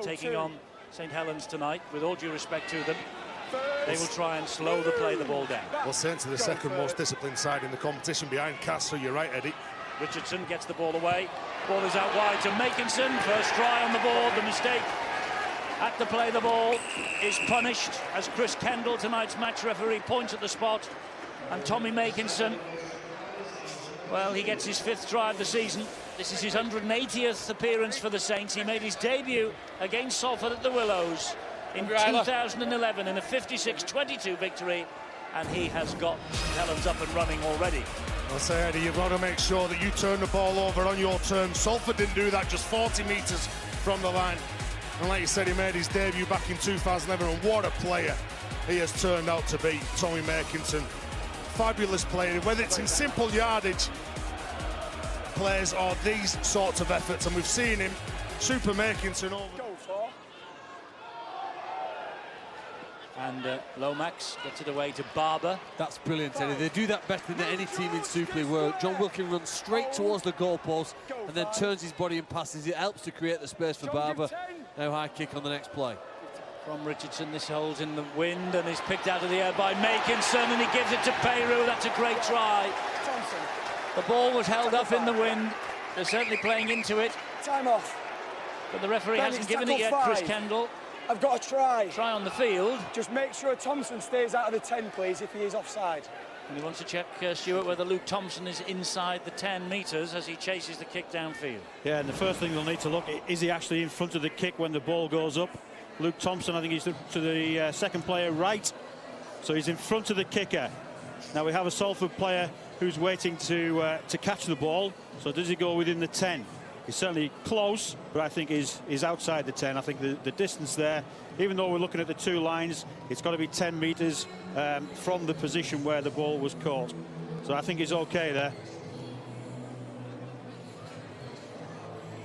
taking on St.Helens tonight, with all due respect to them. They will try and slow the ball down. Well, Saints are the second most disciplined side in the competition behind Cass, so you're right, Eddie. Richardson gets the ball away. Ball is out wide to Makinson. First try on the board. The mistake at the play the ball is punished as Chris Kendall, tonight's match referee, points at the spot. And Tommy Makinson, well, he gets his 5th try of the season. This is his 180th appearance for the Saints. He made his debut against Salford at the Willows in 2011 in a 56-22 victory, and he has got Helens up and running already. I'll say, Eddie, you've got to make sure that you turn the ball over on your terms. Salford didn't do that, just 40 metres from the line. And like you said, he made his debut back in 2011, and what a player he has turned out to be, Tommy Makinson. Fabulous player, whether it's in simple yardage plays or these sorts of efforts, and we've seen him, Super Makinson over. And Lomax gets it away to Barber. That's brilliant, Eddie. They do that better than any team in Super League, where John Wilkin runs straight towards the goalpost and then turns his body and passes. It helps to create the space for Barber. Now high kick on the next play. From Richardson, this holds in the wind and is picked out of the air by Makinson, and he gives it to Peru. That's a great try. The ball was held up in the wind. They're certainly playing into it. Time off. But the referee hasn't given it yet, Chris Kendall. I've got to try. Try on the field. Just make sure Thompson stays out of the 10, please, if he is offside. And he wants to check, Stuart, whether Luke Thompson is inside the 10 metres as he chases the kick downfield. Yeah, and the first thing they'll need to look, is he actually in front of the kick when the ball goes up? Luke Thompson, I think he's to the second player right. So he's in front of the kicker. Now we have a Salford player who's waiting to catch the ball. So does he go within the 10? He's certainly close, but I think he's outside the 10. I think the distance there, even though we're looking at the two lines, it's got to be 10 metres from the position where the ball was caught. So I think he's okay there.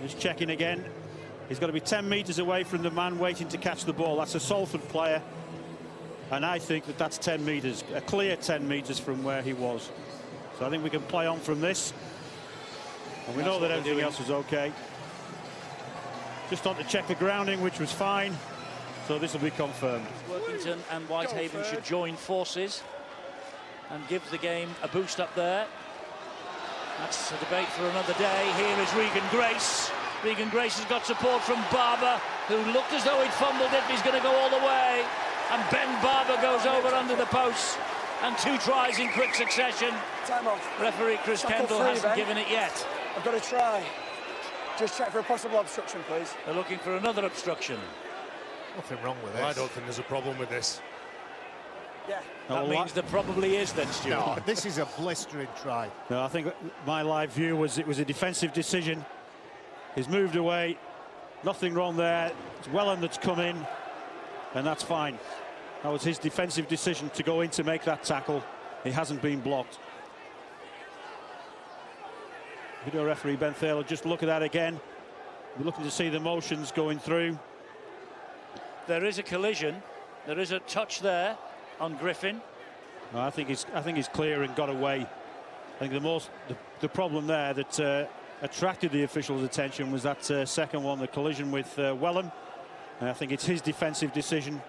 Just checking again. He's got to be 10 metres away from the man waiting to catch the ball. That's a Salford player, and I think that's 10 metres, a clear 10 metres from where he was. So I think we can play on from this. And we know that everything else is okay. Just on to check the grounding, which was fine. So this will be confirmed. Workington and Whitehaven should join forces and give the game a boost up there. That's a debate for another day. Here is Regan Grace. Regan Grace has got support from Barber, who looked as though he'd fumbled it. He's going to go all the way. And Ben Barber goes over under the posts. And 2 tries in quick succession. Time off. Referee Chris Kendall hasn't given it yet. I've got to try. Just check for a possible obstruction, please. They're looking for another obstruction. Nothing wrong with this. I don't think there's a problem with this. Yeah. That means there probably is then, Stuart. No, this is a blistering try. No, I think my live view was it was a defensive decision. He's moved away. Nothing wrong there. It's Wellen that's come in, and that's fine. That was his defensive decision to go in to make that tackle. He hasn't been blocked. Video referee Ben Thaler, just look at that again. We're looking to see the motions going through. There is a collision. There is a touch there on Griffin. No, I think he's clear and got away. I think the problem there that attracted the officials' attention was that second one, the collision with Wellen. And I think it's his defensive decision.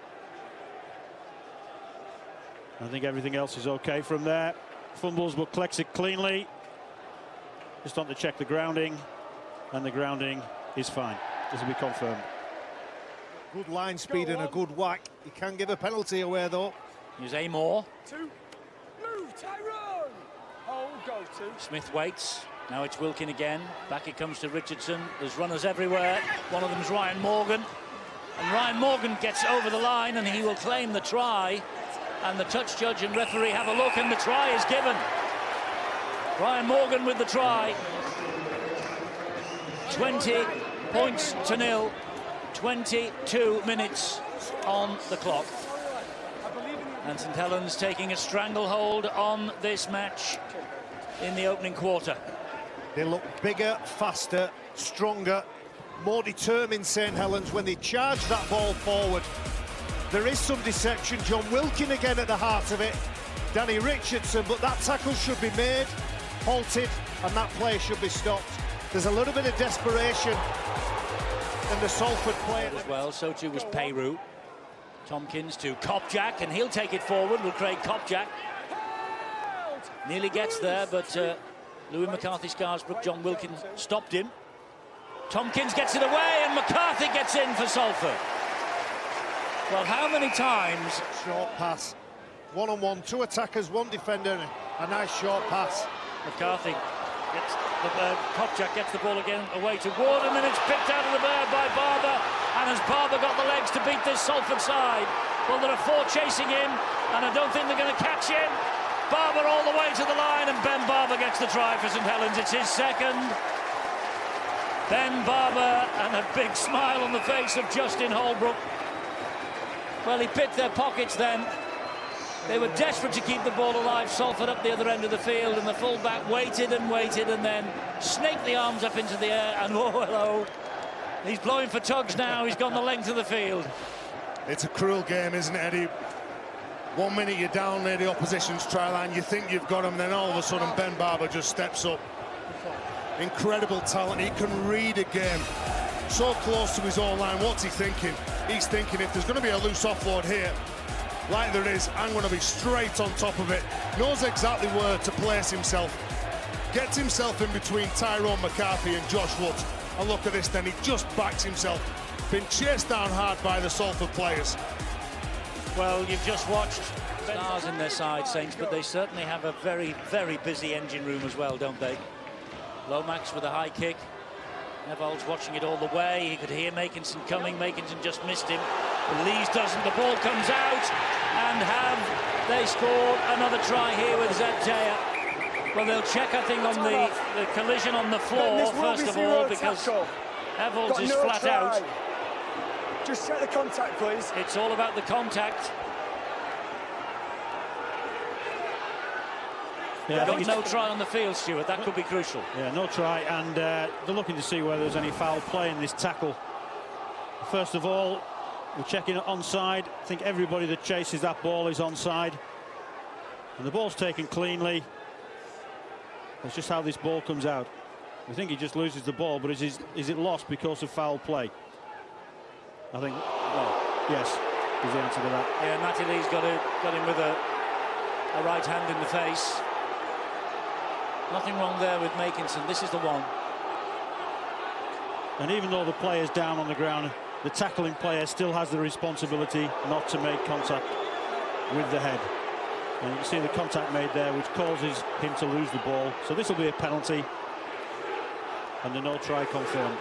I think everything else is okay from there. Fumbles, but collects it cleanly. Just on to check the grounding, and the grounding is fine. This will be confirmed. Good line speed and a good whack. He can give a penalty away, though. Here's Amor. 2, move, Tyrone! Hold, go 2. Smith waits. Now it's Wilkin again. Back it comes to Richardson. There's runners everywhere. One of them's Ryan Morgan. And Ryan Morgan gets over the line, and he will claim the try. And the touch judge and referee have a look, and the try is given. Ryan Morgan with the try. 20 points to 0. 22 minutes on the clock. And St. Helens taking a stranglehold on this match in the opening quarter. They look bigger, faster, stronger, more determined, St. Helens, when they charge that ball forward. There is some deception. John Wilkin again at the heart of it. Danny Richardson, but that tackle should be made, halted, and that play should be stopped. There's a little bit of desperation in the Salford play as well. So too was Peru. Tompkins to Kopjak, and he'll take it forward. Will Craig Kopjak. Nearly gets there, but Louis McCarthy-Scarisbrooke, John Wilkins stopped him. Tompkins gets it away, and McCarthy gets in for Salford. Well, how many times? Short pass. One-on-one, two attackers, one defender. A nice short pass. McCarthy gets the bird. Kopjak gets the ball again away to Warden, and it's picked out of the bird by Barber. And has Barber got the legs to beat this Salford side? Well, there are four chasing him, and I don't think they're going to catch him. Barber all the way to the line, and Ben Barber gets the try for St. Helens. It's his second. Ben Barber, and a big smile on the face of Justin Holbrook. Well, he picked their pockets then. They were desperate to keep the ball alive. Salford up the other end of the field, and the fullback waited and waited, and then snaked the arms up into the air, and oh, hello. He's blowing for tugs now. He's gone the length of the field. It's a cruel game, isn't it, Eddie? 1 minute you're down near the opposition's try line, you think you've got him, then all of a sudden Ben Barber just steps up. Incredible talent. He can read a game. So close to his own line. What's he thinking? He's thinking, if there's going to be a loose offload here, like there is, I'm going to be straight on top of it. Knows exactly where to place himself. Gets himself in between Tyrone McCarthy and Josh Woods. And look at this then, he just backs himself. Been chased down hard by the Salford players. Well, you've just watched stars in their side, Saints, but they certainly have a very, very busy engine room as well, don't they? Lomax with a high kick. Evalds watching it all the way. He could hear Makinson coming. Makinson just missed him. But Lees doesn't. The ball comes out. And have they scored another try here with Zebtaya? Well, they'll check, I think, on the collision on the floor, first of all, because Evalds is flat out. Just check the contact, please. It's all about the contact. Yeah, Got no try on the field, Stuart. That could be crucial. Yeah, no try, and they're looking to see whether there's any foul play in this tackle. First of all, we're checking it onside. I think everybody that chases that ball is onside. And the ball's taken cleanly. That's just how this ball comes out. We think he just loses the ball, but is it lost because of foul play? I think, yes, is the answer to that. Yeah, Matty Lee's got him with a right hand in the face. Nothing wrong there with Makinson. This is the one. And even though the player's down on the ground, the tackling player still has the responsibility not to make contact with the head. And you can see the contact made there, which causes him to lose the ball. So this will be a penalty. And the no try confirmed.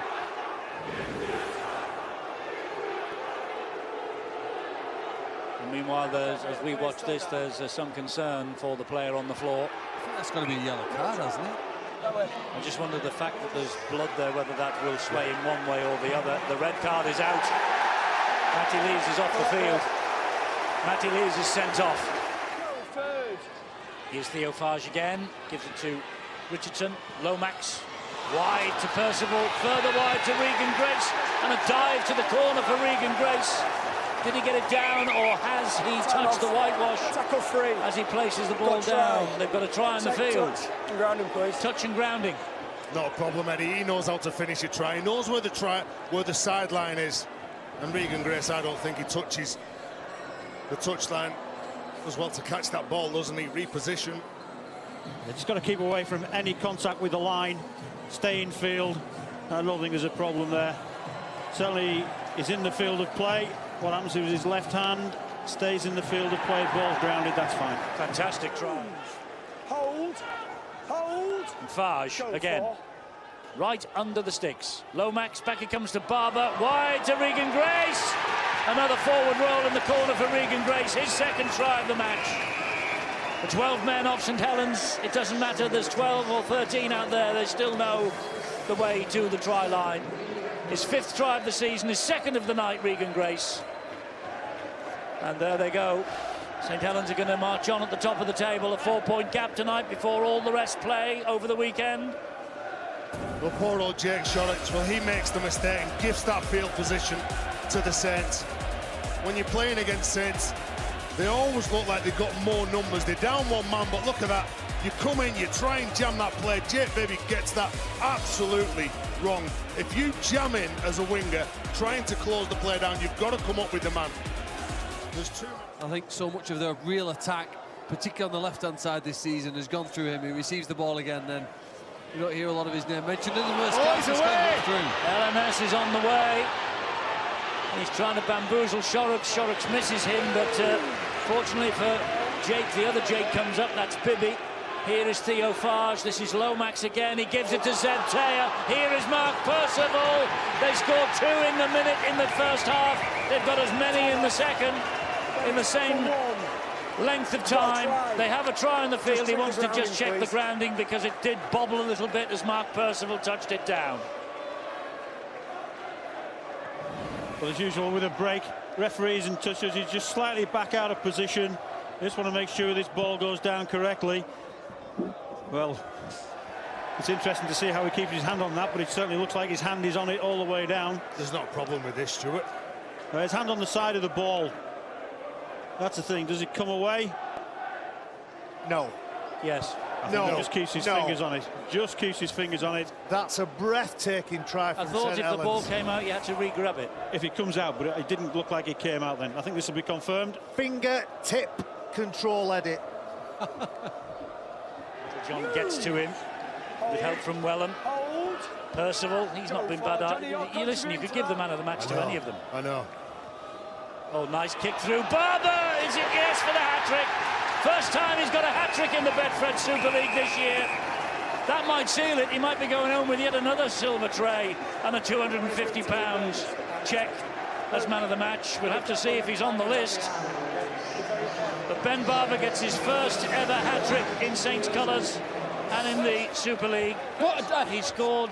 And meanwhile, as we watch this, there's some concern for the player on the floor. I think that's going to be a yellow card, hasn't it? I just wonder the fact that there's blood there, whether that will sway in one way or the other. The red card is out. Matty Lees is off the field. Matty Lees is sent off. Here's Theo Fages again. Gives it to Richardson. Lomax. Wide to Percival. Further wide to Regan Grace. And a dive to the corner for Regan Grace. Did he get it down, or has he touched the whitewash Tackle free as he places the ball down? They've got a try on the field. Touch and grounding, please. Touch and grounding. Not a problem, Eddie. He knows how to finish a try. He knows where the sideline is. And Regan Grace, I don't think he touches the touchline as well to catch that ball, doesn't he? Reposition. They've just got to keep away from any contact with the line. Stay in field. I don't think there's a problem there. Certainly is in the field of play. What happens with his left hand? Stays in the field of play. Ball's grounded. That's fine. Fantastic try. Hold. And Fages again. Right under the sticks. Lomax, back it comes to Barber. Wide to Regan Grace. Another forward roll in the corner for Regan Grace. His second try of the match. The 12 men off St. Helens. It doesn't matter. There's 12 or 13 out there. They still know the way to the try line. His fifth try of the season. His second of the night, Regan Grace. And there they go. St. Helens are going to march on at the top of the table. A 4-point gap tonight before all the rest play over the weekend. Well, poor old Jake Shorrock, well, he makes the mistake and gives that field position to the Saints. When you're playing against Saints, they always look like they've got more numbers. They're down one man, but look at that. You come in, you try and jam that play. Jake Baby gets that absolutely wrong. If you jam in as a winger, trying to close the play down, you've got to come up with the man. There's too much. I think so much of their real attack, particularly on the left-hand side this season, has gone through him. He receives the ball again, then you don't hear a lot of his name mentioned. He's away! LMS is on the way. He's trying to bamboozle Shorrocks. Shorrocks misses him, but fortunately for Jake, the other Jake comes up. That's Bibby. Here is Theo Fages. This is Lomax again. He gives it to Zeb Taylor. Here is Mark Percival. They scored 2 in the minute in the first half. They've got as many in the second, in the same length of time. They have a try on the field. He wants to just check the grounding because it did bobble a little bit as Mark Percival touched it down. Well, as usual with a break, referees and touches, he's just slightly back out of position. Just want to make sure this ball goes down correctly. Well, it's interesting to see how he keeps his hand on that, but it certainly looks like his hand is on it all the way down. There's not a problem with this, Stuart. His hand on the side of the ball. That's the thing. Does it come away? No. Yes. I think he just keeps his fingers on it. Just keeps his fingers on it. That's a breathtaking try from I thought St. if the ball came out, you had to re-grab it. If it comes out, but it didn't look like it came out then. I think this will be confirmed. Fingertip control edit. John gets to him with help from Wellham. Percival, he's not been bad at. You listen, you could give the man of the match to any of them. I know. Oh, nice kick through. Barber, is it? Yes, for the hat-trick. First time he's got a hat-trick in the Betfred Super League this year. That might seal it. He might be going home with yet another silver tray and a £250 cheque as man of the match. We'll have to see if he's on the list. But Ben Barber gets his first ever hat-trick in Saints colours and in the Super League. He scored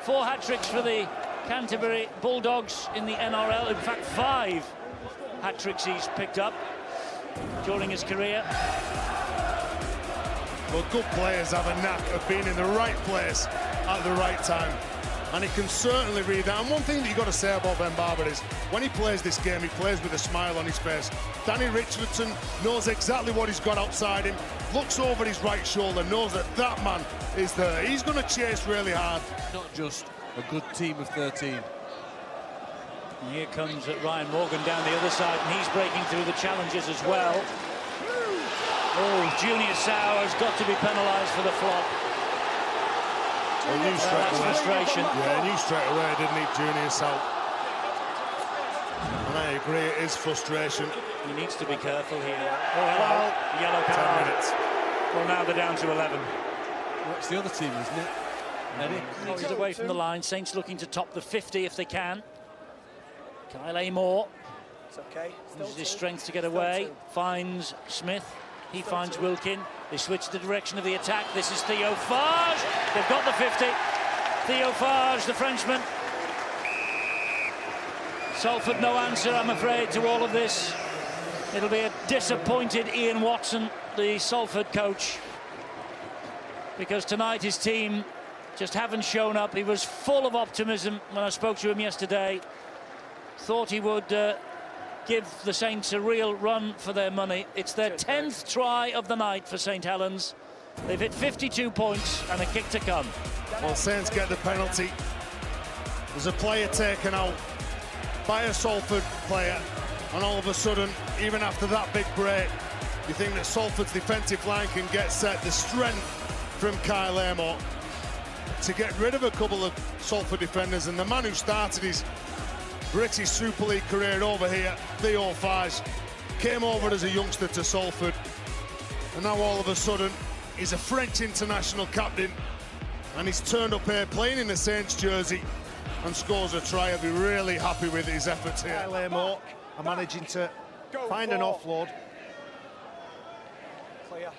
4 hat-tricks for the Canterbury Bulldogs in the NRL. In fact, 5 hat-tricks he's picked up during his career. Well, good players have a knack of being in the right place at the right time. And he can certainly read that. And one thing that you've got to say about Ben Barber is when he plays this game, he plays with a smile on his face. Danny Richardson knows exactly what he's got outside him, looks over his right shoulder, knows that that man is there. He's going to chase really hard. Not just a good team of 13. And here comes Ryan Morgan down the other side, and he's breaking through the challenges as well. Oh, Junior Sauer has got to be penalised for the flop. Well, knew straight that's away. frustration. Yeah, he knew straight away, didn't he, Junior Sauer? And I agree, it is frustration. He needs to be careful here. Oh, hello. Yellow card. 10 minutes. Well, now they're down to 11. Well, it's the other team, isn't it? Eddie? He's away from the line. Saints looking to top the 50 if they can. Kyle Amor It's okay. uses his strength to get away. Finds Smith. He finds Wilkin. They switch the direction of the attack. This is Theo Fages. They've got the 50. Theo Fages, the Frenchman. Salford, no answer, I'm afraid, to all of this. It'll be a disappointed Ian Watson, the Salford coach, because tonight his team just haven't shown up. He was full of optimism when I spoke to him yesterday. Thought he would give the Saints a real run for their money. It's their 10th try of the night for St. Helens. They've hit 52 points and a kick to come. Well, Saints get the penalty. There's a player taken out by a Salford player, and all of a sudden, even after that big break, you think that Salford's defensive line can get set. The strength from Kyle Amor to get rid of a couple of Salford defenders, and the man who started his British Super League career over here, Theo Fages, came over as a youngster to Salford, and now all of a sudden he's a French international captain, and he's turned up here playing in the Saints jersey and scores a try. I'll be really happy with his efforts here. Kyle Amor are managing to find an offload. Clear.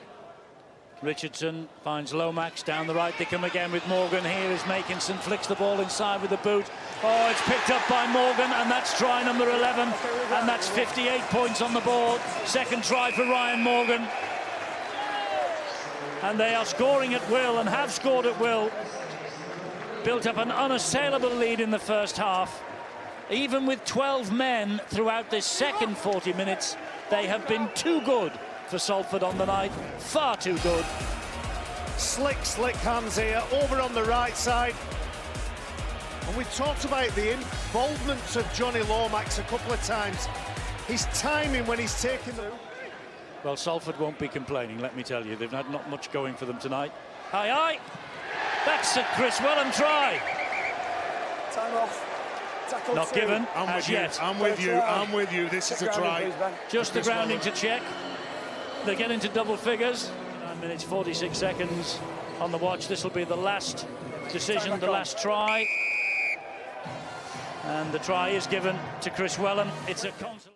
Richardson finds Lomax down the right. They come again with Morgan. Here is Makinson, flicks the ball inside with the boot. Oh, it's picked up by Morgan, and that's try number 11, and that's 58 points on the board. Second try for Ryan Morgan. And they are scoring at will, and have scored at will. Built up an unassailable lead in the first half. Even with 12 men throughout this second 40 minutes, they have been too good for Salford on the night. Far too good. Slick hands here, over on the right side. And we talked about the involvement of Johnny Lomax a couple of times. His timing when he's taking the... Well, Salford won't be complaining, let me tell you. They've had not much going for them tonight. Aye. That's a Chris Wellham try. Time off. Tackle Not two. given I'm as with you. yet. I'm with you. I'm with you. This is a try. Please, Ben. Just the grounding to check. They get into double figures. 9 minutes, 46 seconds on the watch. This will be the last decision, the last try. And the try is given to Chris Wellham. It's a consolation.